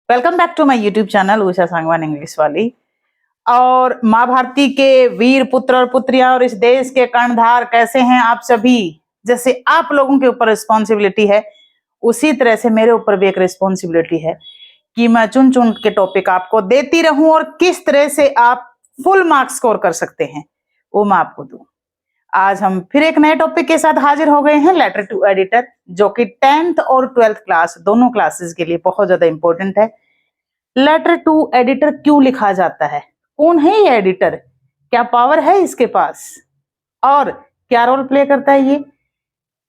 Welcome back to my YouTube channel Usha Sangwan English वाली। और माँ भारती के वीर पुत्र और पुत्रियां और इस देश के कर्णधार कैसे हैं आप सभी। जैसे आप लोगों के ऊपर रिस्पॉन्सिबिलिटी है उसी तरह से मेरे ऊपर भी एक रिस्पॉन्सिबिलिटी है कि मैं चुन चुन के टॉपिक आपको देती रहूं और किस तरह से आप फुल मार्क्स स्कोर कर सकते हैं वो मैं आपको दूं। आज हम फिर एक नए टॉपिक के साथ हाजिर हो गए हैं, लेटर टू एडिटर, जो कि 10th और 12th क्लास दोनों क्लासेस के लिए बहुत ज्यादा इंपॉर्टेंट है। लेटर टू एडिटर क्यों लिखा जाता है, कौन है ये एडिटर, क्या पावर है इसके पास और क्या रोल प्ले करता है ये,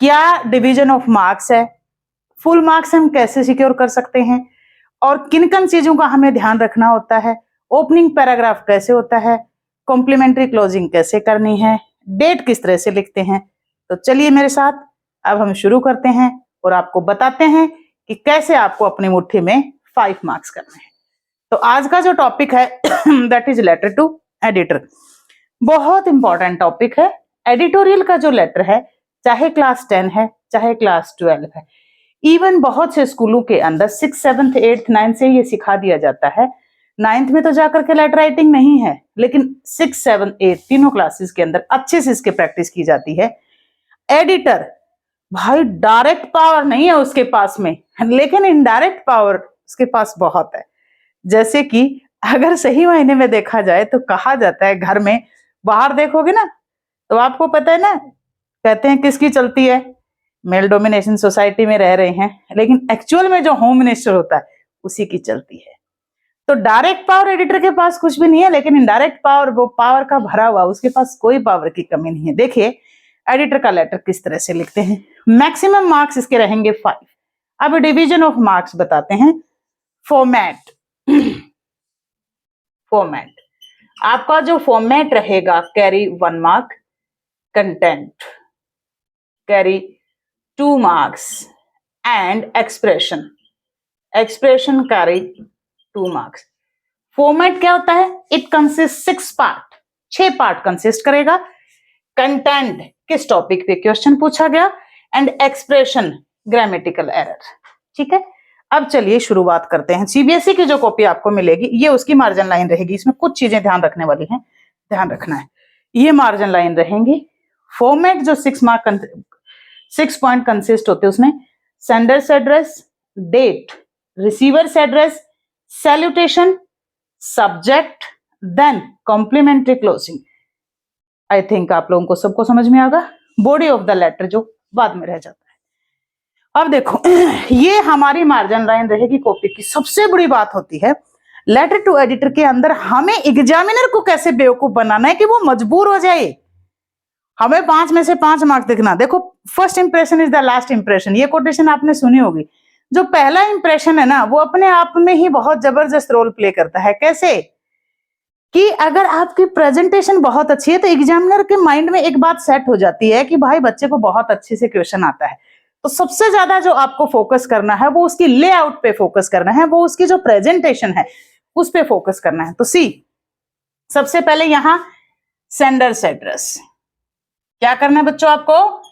क्या डिवीजन ऑफ मार्क्स है, फुल मार्क्स हम कैसे सिक्योर कर सकते हैं और किन किन चीजों का हमें ध्यान रखना होता है, ओपनिंग पैराग्राफ कैसे होता है, कॉम्प्लीमेंट्री क्लोजिंग कैसे करनी है, डेट किस तरह से लिखते हैं। तो चलिए मेरे साथ अब हम शुरू करते हैं और आपको बताते हैं कि कैसे आपको अपनी मुट्ठी में 5 मार्क्स करने हैं। तो आज का जो टॉपिक है that is letter to editor. बहुत इंपॉर्टेंट टॉपिक है। एडिटोरियल का जो लेटर है, चाहे क्लास 10 है चाहे क्लास 12 है, इवन बहुत से स्कूलों के अंदर 6th 7th 8th 9th से ये सिखा दिया जाता है। 9th में तो जाकर के लेटर राइटिंग नहीं है, लेकिन 6th 7th 8th तीनों क्लासेस के अंदर अच्छे से इसके प्रैक्टिस की जाती है। एडिटर भाई डायरेक्ट पावर नहीं है उसके पास में, लेकिन इनडायरेक्ट पावर उसके पास बहुत है। जैसे कि अगर सही मायने में देखा जाए तो कहा जाता है, घर में बाहर देखोगे ना तो आपको पता है ना, कहते हैं किसकी चलती है, मेल डोमिनेशन सोसाइटी में रह रहे हैं, लेकिन एक्चुअल में जो होम मिनिस्टर होता है उसी की चलती है। तो डायरेक्ट पावर एडिटर के पास कुछ भी नहीं है, लेकिन इनडायरेक्ट पावर, वो पावर का भरा हुआ, उसके पास कोई पावर की कमी नहीं है। देखिए एडिटर का लेटर किस तरह से लिखते हैं। मैक्सिमम मार्क्स इसके रहेंगे 5। अब डिवीजन ऑफ मार्क्स बताते हैं। फॉर्मेट फॉर्मेट आपका जो फॉर्मेट रहेगा, carry 1 mark, content carry 2 marks and expression carry 2 marks. Format क्या होता है, it consist 6 part, 6 part consist करेगा। कंटेंट किस टॉपिक पे क्वेश्चन पूछा गया, एंड एक्सप्रेशन ग्रामेटिकल एरर। ठीक है, अब चलिए शुरुआत करते हैं। सीबीएसई की जो कॉपी आपको मिलेगी ये उसकी मार्जिन लाइन रहेगी। इसमें कुछ चीजें ध्यान रखने वाली हैं, ध्यान रखना है। ये मार्जिन लाइन रहेंगी। फॉर्मेट जो 6 पॉइंट कंसिस्ट होते हैं उसमें sender's address, date, receiver's address, salutation, subject, then complimentary closing. I think आप लोगों को सबको समझ में आएगा। बॉडी ऑफ द लेटर जो बाद में रह जाता है। अब देखो ये हमारी मार्जिन लाइन रहेगी कॉपी की। सबसे बड़ी बात होती है लेटर टू एडिटर के अंदर हमें एग्जामिनर को कैसे बेवकूफ बनाना है कि वो मजबूर हो जाए। हमें 5 में से 5 मार्क्स देखना। देखो, first impression is the last impression, ये कोटेशन आपने सुनी होगी। जो पहला इंप्रेशन है ना, वो अपने आप में ही बहुत जबरदस्त रोल प्ले करता है। कैसे कि अगर आपकी प्रेजेंटेशन बहुत अच्छी है तो एग्जामिनर के माइंड में एक बात सेट हो जाती है कि भाई बच्चे को बहुत अच्छे से क्वेश्चन आता है। तो सबसे ज्यादा जो आपको फोकस करना है वो उसकी लेआउट पे फोकस करना है, वो उसकी जो प्रेजेंटेशन है उस पे फोकस करना है। तो सी, सबसे पहले यहां सेंडर्स एड्रेस, क्या करना है बच्चों आपको,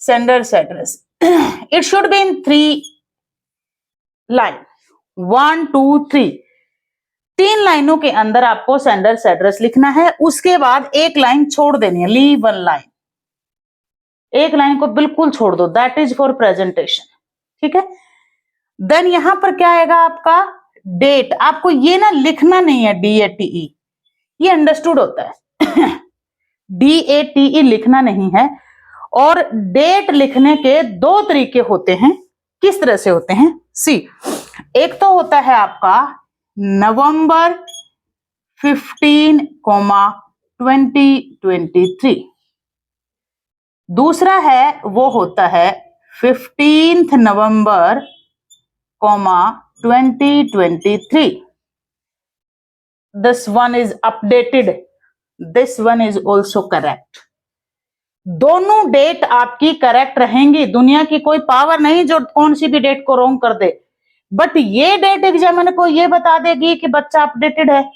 sender's address. It should be in 3 line, 1 2 3, 3 लाइनों के अंदर आपको सेंडर्स एड्रेस लिखना है। उसके बाद एक लाइन छोड़ देनी है, लीव 1 लाइन, एक लाइन को बिल्कुल छोड़ दो, दैट इज फॉर प्रेजेंटेशन। ठीक है, देन यहां पर क्या आएगा आपका डेट। आपको ये ना लिखना नहीं है DATE, ये अंडरस्टूड होता है DATE लिखना नहीं है। और डेट लिखने के 2 तरीके होते हैं। किस तरह से होते हैं, सी, एक तो होता है आपका नवंबर 15, 2023, दूसरा है वो होता है 15th November, 2023। This one is updated, this one is also correct। दोनों डेट आपकी करेक्ट रहेंगी। दुनिया की कोई पावर नहीं जो कौन सी भी डेट को रॉन्ग कर दे, बट ये डेट एग्जामिनर को ये बता देगी कि बच्चा अपडेटेड है।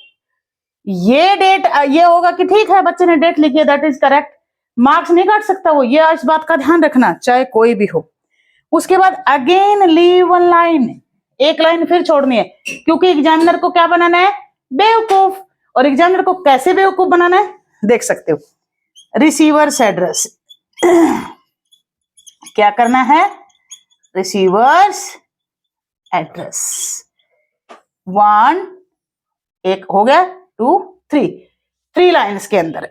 ये डेट ये होगा कि ठीक है बच्चे ने डेट लिखी है, दैट इज करेक्ट, मार्क्स नहीं काट सकता वो। ये इस बात का ध्यान रखना, चाहे कोई भी हो। उसके बाद अगेन लीव 1 लाइन, एक लाइन फिर छोड़नी है, क्योंकि एग्जामिनर को क्या बनाना है, बेवकूफ। और एग्जामिनर को कैसे बेवकूफ बनाना है देख सकते हो, रिसीवर्स एड्रेस क्या करना है, रिसीवर्स एड्रेस 1 एक हो गया, 2 3 लाइन्स के अंदर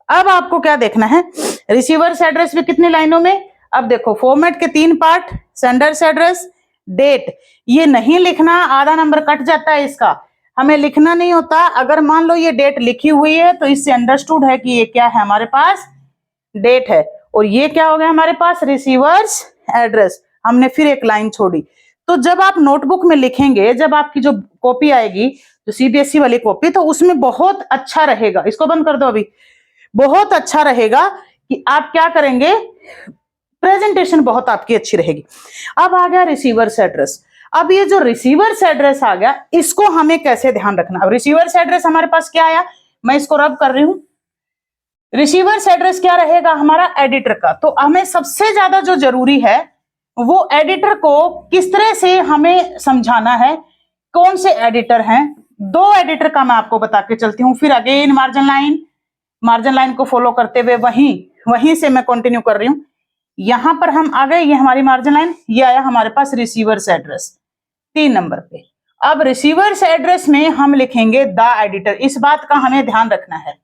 अब आपको क्या देखना है, रिसीवर्स एड्रेस भी कितनी लाइनों में, अब देखो फॉर्मेट के 3 पार्ट, सेंडर्स एड्रेस, डेट। ये नहीं लिखना, आधा नंबर कट जाता है इसका, हमें लिखना नहीं होता। अगर मान लो ये डेट लिखी हुई है तो इससे अंडरस्टूड है कि ये क्या है, हमारे पास डेट है, और ये क्या हो गया हमारे पास, रिसीवर्स एड्रेस। हमने फिर एक लाइन छोड़ी। तो जब आप नोटबुक में लिखेंगे, जब आपकी जो कॉपी आएगी, जो सीबीएसई वाली कॉपी, तो उसमें बहुत अच्छा रहेगा, इसको बंद कर दो अभी, बहुत अच्छा रहेगा कि आप क्या करेंगे, प्रेजेंटेशन बहुत आपकी अच्छी रहेगी। अब आ गया रिसीवर्स एड्रेस। अब ये जो रिसीवर्स एड्रेस आ गया, इसको हमें कैसे ध्यान रखना। अब रिसीवर्स एड्रेस हमारे पास क्या आया, मैं इसको रब कर रही हूं, रिसीवर्स एड्रेस क्या रहेगा हमारा, एडिटर का। तो हमें सबसे ज्यादा जो जरूरी है वो एडिटर को किस तरह से हमें समझाना है, कौन से एडिटर हैं। 2 एडिटर का मैं आपको बता के चलती हूँ, फिर अगेन मार्जिन लाइन को फॉलो करते हुए वहीं से मैं कंटिन्यू कर रही हूं। यहां पर हम आ गए, ये हमारी मार्जिन लाइन, ये आया हमारे पास रिसीवर्स एड्रेस 3 नंबर पे। अब रिसीवर्स एड्रेस में हम लिखेंगे द एडिटर। इस बात का हमें ध्यान रखना है,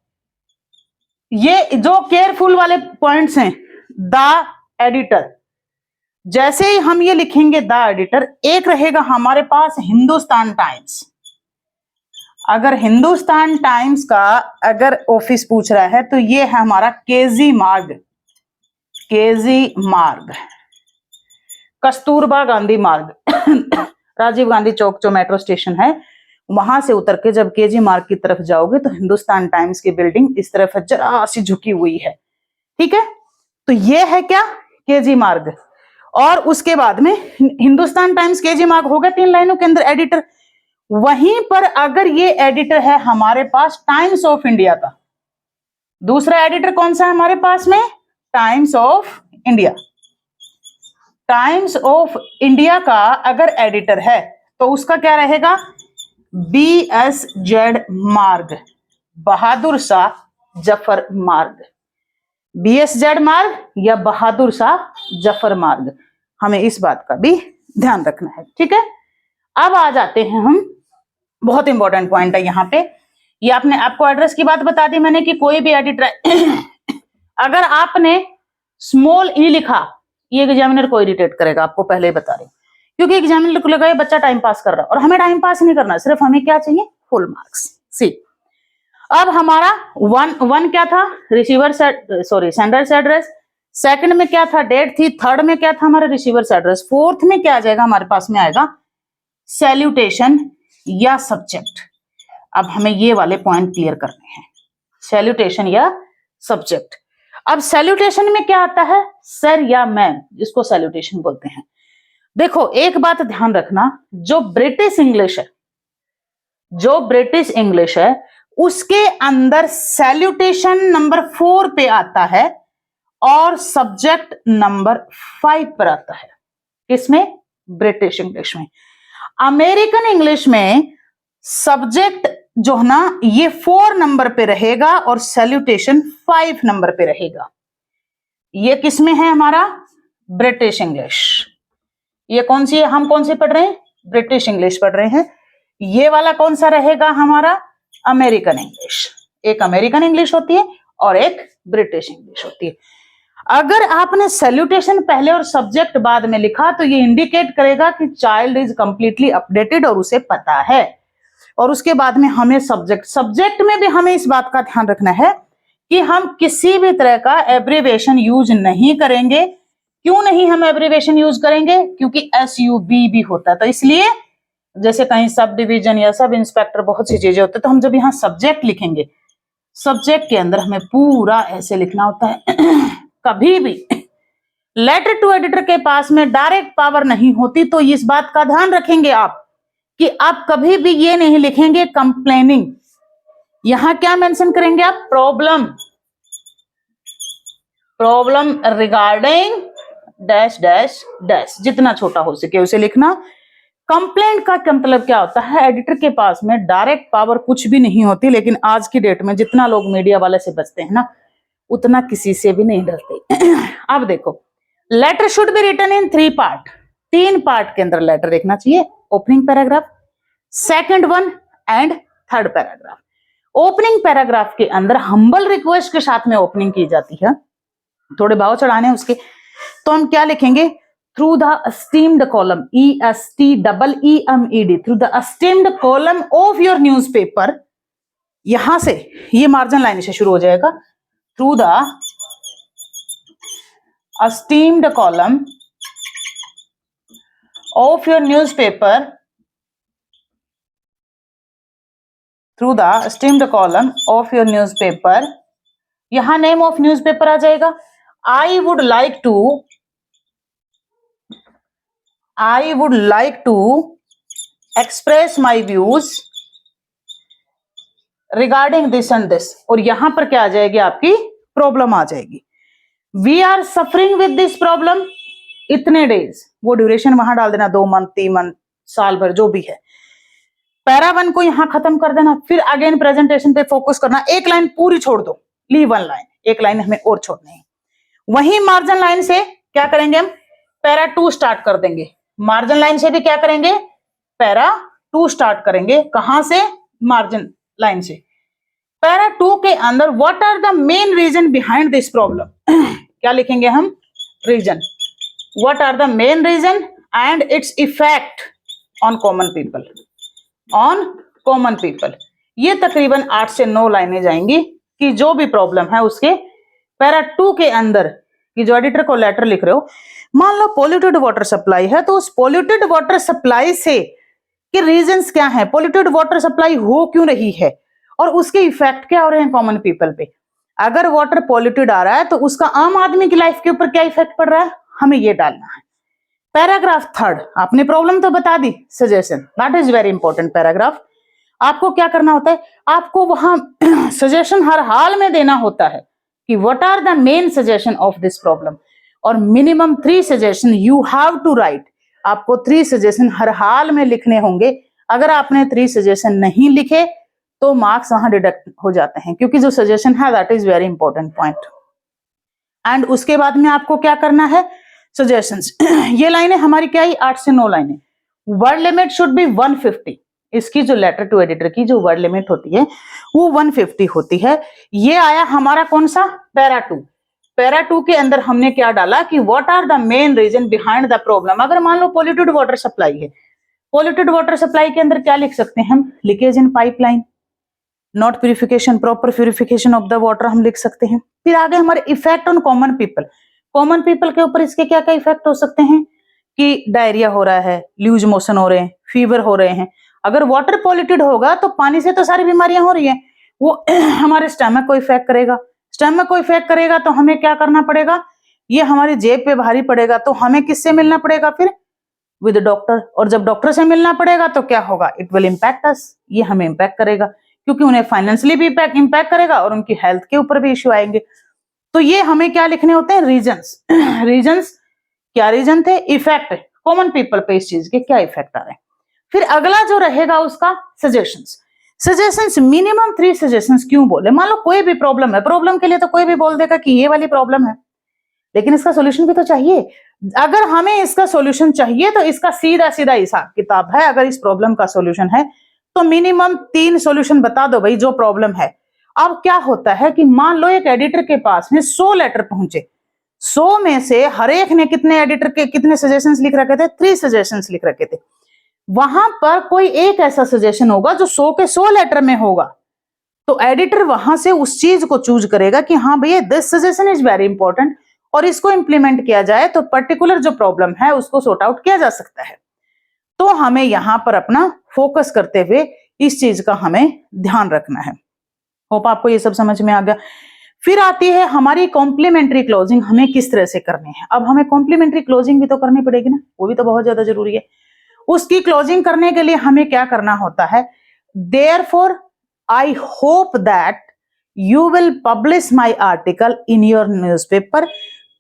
ये जो केयरफुल वाले पॉइंट्स हैं, द एडिटर, जैसे ही हम ये लिखेंगे द एडिटर, एक रहेगा हमारे पास हिंदुस्तान टाइम्स। अगर हिंदुस्तान टाइम्स का अगर ऑफिस पूछ रहा है तो ये है हमारा केजी मार्ग, कस्तूरबा गांधी मार्ग राजीव गांधी चौक जो मेट्रो स्टेशन है, वहां से उतर के जब केजी मार्ग की तरफ जाओगे तो हिंदुस्तान टाइम्स की बिल्डिंग इस तरफ जरा सी झुकी हुई है, ठीक है। तो ये है क्या, केजी मार्ग। और उसके बाद में हिंदुस्तान टाइम्स, केजी मार्ग हो गया 3 लाइनों के अंदर एडिटर। वहीं पर अगर ये एडिटर है हमारे पास टाइम्स ऑफ इंडिया का, दूसरा एडिटर कौन सा है हमारे पास में, times of India. Times of India का अगर एडिटर है तो उसका क्या रहेगा, BSZ मार्ग, बहादुर शाह जफर मार्ग, BSZ मार्ग या बहादुर शाह जफर मार्ग, हमें इस बात का भी ध्यान रखना है, ठीक है। अब आ जाते हैं हम, बहुत इंपॉर्टेंट पॉइंट है यहाँ पे, ये आपको एड्रेस की बात बता दी मैंने कि कोई भी एडिटर अगर आपने स्मॉल ई लिखा, ये एग्जामिनर को इरिटेट करेगा, आपको पहले ही बता रही हूँ, क्योंकि एग्जामिनर को लगा ये बच्चा टाइम पास कर रहा है, और हमें टाइम पास नहीं करना, सिर्फ हमें क्या चाहिए, फुल मार्क्स। सी अब हमारा वन क्या था, सेंडर्स एड्रेस, सेकंड में क्या था, डेट थी, थर्ड में क्या था हमारा, रिसीवर्स एड्रेस, फोर्थ में क्या आ जाएगा हमारे पास में आएगा सैल्यूटेशन या सब्जेक्ट। अब हमें ये वाले पॉइंट क्लियर करने हैं, सैल्यूटेशन या सब्जेक्ट। अब सैल्यूटेशन में क्या आता है, सर या मैम, जिसको सैल्यूटेशन बोलते हैं। देखो एक बात ध्यान रखना, जो ब्रिटिश इंग्लिश है उसके अंदर सैल्यूटेशन नंबर 4 पे आता है और सब्जेक्ट नंबर 5 पर आता है। किसमें, ब्रिटिश इंग्लिश में। अमेरिकन इंग्लिश में सब्जेक्ट जो है ना, ये 4 नंबर पे रहेगा और सैल्यूटेशन 5 नंबर पे रहेगा। ये किसमें है हमारा, ब्रिटिश इंग्लिश। ये कौन सी है, हम कौन सी पढ़ रहे हैं, ब्रिटिश इंग्लिश पढ़ रहे हैं। ये वाला कौन सा रहेगा हमारा, अमेरिकन इंग्लिश। एक अमेरिकन इंग्लिश होती है और एक ब्रिटिश इंग्लिश होती है। अगर आपने सैल्यूटेशन पहले और सब्जेक्ट बाद में लिखा तो ये इंडिकेट करेगा कि चाइल्ड इज कंप्लीटली अपडेटेड और उसे पता है। और उसके बाद में हमें सब्जेक्ट में भी हमें इस बात का ध्यान रखना है कि हम किसी भी तरह का एब्रिविएशन यूज नहीं करेंगे। क्यों नहीं हम एब्रिविएशन यूज करेंगे, क्योंकि SUB भी होता है। तो इसलिए जैसे कहीं सब डिवीजन या सब इंस्पेक्टर बहुत सी चीजें होती है, तो हम जब यहाँ सब्जेक्ट लिखेंगे, सब्जेक्ट के अंदर हमें पूरा ऐसे लिखना होता है। कभी भी लेटर टू एडिटर के पास में डायरेक्ट पावर नहीं होती, तो इस बात का ध्यान रखेंगे आप कि आप कभी भी ये नहीं लिखेंगे कंप्लेनिंग। यहां क्या मेंशन करेंगे आप, problem regarding dash dash dash, जितना छोटा हो सके उसे लिखना। कंप्लेंट का मतलब क्या होता है, एडिटर के पास में डायरेक्ट पावर कुछ भी नहीं होती, लेकिन आज की डेट में जितना लोग मीडिया वाले से बचते हैं ना, उतना किसी से भी नहीं डरते। अब देखो, letter should be written in 3 part, 3 part के अंदर लेटर देखना चाहिए, opening paragraph, second one and third paragraph. Opening paragraph के अंदर हम्बल रिक्वेस्ट के साथ में ओपनिंग की जाती है, थोड़े भाव चढ़ाने उसके, तो हम क्या लिखेंगे, through the esteemed column, ESTEEMED, through the esteemed column of your newspaper, यहां से ये मार्जिन लाइन से शुरू हो जाएगा, through the esteemed column of your newspaper, through the esteemed column of your newspaper, यहां नेम ऑफ न्यूज़पेपर आ जाएगा, I would like to express my views regarding this and this, और यहां पर क्या आ जाएगी, आपकी प्रॉब्लम आ जाएगी, we are suffering with this problem, इतने डेज, वो ड्यूरेशन वहां डाल देना, 2 मंथ, 3 मंथ, साल भर, जो भी है। पैरा 1 को यहां खत्म कर देना, फिर अगेन प्रेजेंटेशन पे फोकस करना, एक लाइन पूरी छोड़ दो, लीव 1 लाइन, एक लाइन हमें और छोड़नी है। वही मार्जिन लाइन से क्या करेंगे, हम पैरा 2 स्टार्ट कर देंगे, मार्जिन लाइन से भी क्या करेंगे, पैरा 2 स्टार्ट करेंगे, कहां से, मार्जिन लाइन से। पैरा 2 के अंदर what are the main reason behind this problem, क्या लिखेंगे हम, reason, what are the main reason and its effect on common people, on common people. ये तकरीबन 8 से 9 लाइनें जाएंगी कि जो भी प्रॉब्लम है उसके पैरा 2 के अंदर कि जो एडिटर को लेटर लिख रहे हो, मान लो पॉल्यूटेड वाटर सप्लाई है, तो उस पॉल्यूटेड वाटर सप्लाई से के रीजंस क्या हैं, पॉल्यूटेड वाटर सप्लाई हो क्यों रही है, और उसके इफेक्ट क्या हो रहे हैं कॉमन पीपल पे। अगर वाटर पॉल्यूटेड आ रहा है तो उसका आम आदमी की लाइफ के ऊपर क्या इफेक्ट पड़ रहा है, हमें ये डालना है। पैराग्राफ 3, आपने प्रॉब्लम तो बता दी, suggestion, that is very important paragraph. आपको क्या करना होता है, आपको वहां सजेशन हर हाल में देना होता है कि what are the main suggestion of this problem, और minimum 3 suggestion you have to write, आपको 3 सजेशन हर हाल में लिखने होंगे। अगर आपने 3 सजेशन नहीं लिखे तो मार्क्स वहां डिडक्ट हो जाते हैं, क्योंकि जो सजेशन है that is very important point. And उसके बाद में आपको क्या करना है, सजेशंस। ये लाइनें हमारी क्या है, 8 से 9 लाइनें। वर्ड लिमिट शुड बी 150, इसकी जो लेटर टू एडिटर की जो वर्ड लिमिट होती है वो 150 होती है। ये आया हमारा कौन सा, पैरा 2। पैरा 2 के अंदर हमने क्या डाला कि what are the main reason behind the problem. अगर मान लो पॉल्यूटेड वाटर सप्लाई है, पॉल्यूटेड वाटर सप्लाई के अंदर क्या लिख सकते हैं हम, leakage in pipeline, not purification, proper purification of the water हम लिख सकते हैं। फिर आगे हमारे effect on common people, common people के ऊपर इसके क्या क्या इफेक्ट हो सकते हैं कि डायरिया हो रहा है, लूज मोशन हो रहे हैं, फीवर हो रहे हैं। अगर वाटर पॉल्यूटेड होगा तो पानी से तो सारी बीमारियां हो रही हैं, वो हमारे स्टमक को इफेक्ट करेगा, स्टमक को इफेक्ट करेगा तो हमें क्या करना पड़ेगा, ये हमारी जेब पे भारी पड़ेगा, तो हमें किससे मिलना पड़ेगा, फिर विद डॉक्टर। और जब डॉक्टर से मिलना पड़ेगा तो क्या होगा, इट विल इम्पैक्ट अस, ये हमें इम्पैक्ट करेगा, क्योंकि उन्हें फाइनेंशियली भी इम्पैक्ट करेगा और उनकी हेल्थ के ऊपर भी इश्यू आएंगे। तो ये हमें क्या लिखने होते हैं, रीजंस। रीजंस क्या रीजन थे, इफेक्ट, कॉमन पीपल पे इस चीज के क्या इफेक्ट आ रहे हैं। फिर अगला जो रहेगा उसका सजेशंस। सजेशंस मिनिमम 3 सजेशंस क्यों बोले, मान लो कोई भी प्रॉब्लम है, प्रॉब्लम के लिए तो कोई भी बोल देगा कि ये वाली प्रॉब्लम है, लेकिन इसका सॉल्यूशन भी तो चाहिए। अगर हमें इसका सॉल्यूशन चाहिए तो इसका सीधा सीधा हिसाब किताब है। अगर इस प्रॉब्लम का सॉल्यूशन है तो मिनिमम 3 सॉल्यूशन बता दो भाई, जो प्रॉब्लम है। अब क्या होता है कि मान लो एक एडिटर के पास में 100 लेटर पहुंचे, 100 में से हर एक ने कितने एडिटर के कितने सजेशंस लिख रखे थे, 3 सजेशंस लिख रखे थे। वहां पर कोई एक ऐसा सजेशन होगा जो 100 के 100 लेटर में होगा, तो एडिटर वहां से उस चीज को चूज करेगा कि हाँ भैया this suggestion is very important, और इसको इंप्लीमेंट किया जाए तो पर्टिकुलर जो प्रॉब्लम है उसको सॉर्ट आउट किया जा सकता है। तो हमें यहां पर अपना फोकस करते हुए इस चीज का हमें ध्यान रखना है। होप आपको ये सब समझ में आ गया। फिर आती है हमारी कॉम्प्लीमेंट्री क्लोजिंग, हमें किस तरह से करनी है। अब हमें कॉम्प्लीमेंट्री क्लोजिंग भी तो करनी पड़ेगी ना, वो भी तो बहुत ज्यादा जरूरी है। उसकी क्लोजिंग करने के लिए हमें क्या करना होता है, therefore I hope that you will publish my article in your newspaper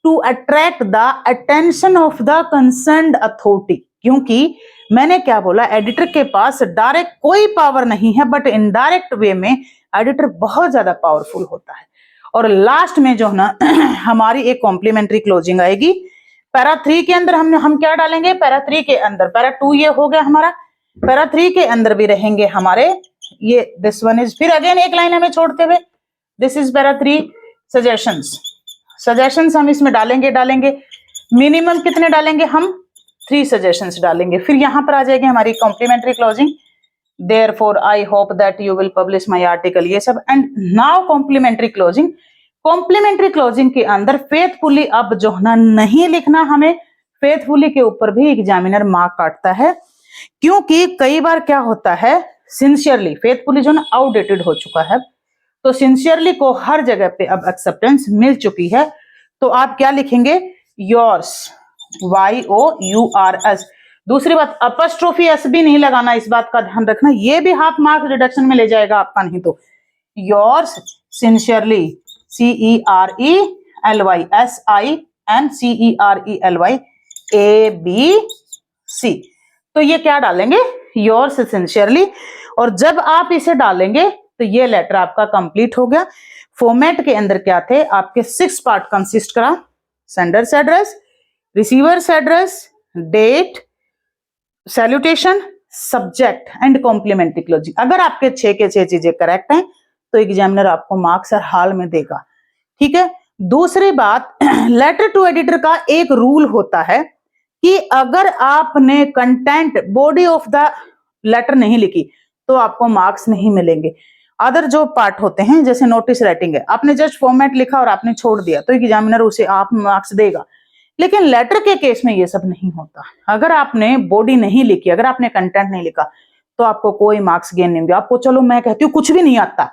to attract the attention of the concerned authority. क्योंकि मैंने क्या बोला, एडिटर के पास डायरेक्ट कोई पावर नहीं है, बट इनडायरेक्ट वे में एडिटर बहुत ज्यादा पावरफुल होता है। और लास्ट में जो है ना हमारी एक कॉम्प्लीमेंट्री क्लोजिंग आएगी। पैरा 3 के अंदर हम क्या डालेंगे, पैरा 3 के अंदर, पैरा 2 ये हो गया हमारा, पैरा 3 के अंदर भी रहेंगे हमारे ये दिस वन इज, फिर अगेन एक लाइन हमें छोड़ते हुए this is para 3 suggestions. Suggestions हम इसमें डालेंगे मिनिमम कितने डालेंगे हम, 3 सजेशंस डालेंगे। फिर यहां पर आ जाएगी हमारी complimentary closing, therefore I hope that you will publish my article, ये सब। And now complimentary closing. Complimentary closing के अंदर फेथफुली अब जो है ना नहीं लिखना हमें, फेथफुली के ऊपर भी एग्जामिनर मार्क काटता है। क्योंकि कई बार क्या होता है, सिंसियरली, फेथफुली जो ना आउटडेटेड हो चुका है, तो सिंसियरली को हर जगह पे अब एक्सेप्टेंस मिल चुकी है। तो आप क्या लिखेंगे, योर्स, YOURS। दूसरी बात, अपस्ट्रोफी एस भी नहीं लगाना, इस बात का ध्यान रखना, ये भी हाफ मार्क रिडक्शन में ले जाएगा आपका। नहीं तो योर्स सिंसियरली, CERELYSINCERELYABC। तो ये क्या डालेंगे, योर्स सिंसियरली। और जब आप इसे डालेंगे तो ये लेटर आपका कंप्लीट हो गया। फॉर्मेट के अंदर क्या थे आपके 6 पार्ट कंसिस्ट करा, sender's address, receiver's address, date, salutation, subject and complimentary closing. अगर आपके 6 के 6 चीजें करेक्ट हैं तो एग्जामिनर आपको मार्क्स हर हाल में देगा। ठीक है। दूसरी बात, लेटर टू एडिटर का एक रूल होता है कि अगर आपने content, body of the letter नहीं लिखी तो आपको मार्क्स नहीं मिलेंगे। अदर जो पार्ट होते हैं जैसे नोटिस राइटिंग है, आपने जस्ट फॉर्मेट लिखा और आपने छोड़ दिया तो एग्जामिनर उसे आप मार्क्स देगा। लेकिन लेटर के केस में ये सब नहीं होता। अगर आपने बॉडी नहीं लिखी, अगर आपने कंटेंट नहीं लिखा तो आपको कोई मार्क्स गेन नहीं होंगे। आपको, चलो मैं कहती हूँ कुछ भी नहीं आता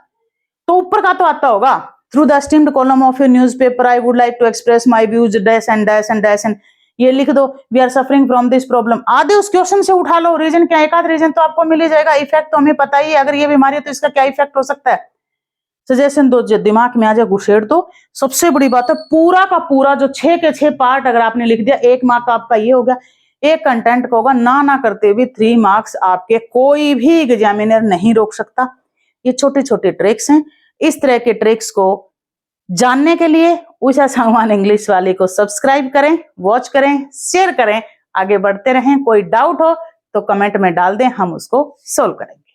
तो ऊपर का तो आता होगा, through the esteemed column of your newspaper I would like to express my views dash and dash and dash and, ये लिख दो, we are suffering from this problem. आधे उस क्वेश्चन से उठा लो, रीजन क्या, एक आध रीजन तो आपको मिल ही जाएगा। इफेक्ट तो हमें पता ही है, अगर ये बीमारी है तो इसका क्या इफेक्ट हो सकता है। सजेशन दो, दिमाग में आ जाए, घुसेड़ दो। सबसे बड़ी बात है पूरा का पूरा जो 6 के 6 पार्ट अगर आपने लिख दिया, 1 मार्क आपका ये हो गया। एक कंटेंट को होगा ना करते हुए 3 मार्क्स आपके, कोई भी एग्जामिनर नहीं रोक सकता। ये छोटे छोटे ट्रिक्स हैं। इस तरह के ट्रिक्स को जानने के लिए उषा सांगवान इंग्लिश वाले को सब्सक्राइब करें, वॉच करें, शेयर करें, आगे बढ़ते रहें। कोई डाउट हो तो कमेंट में डाल दें, हम उसको सोल्व करेंगे।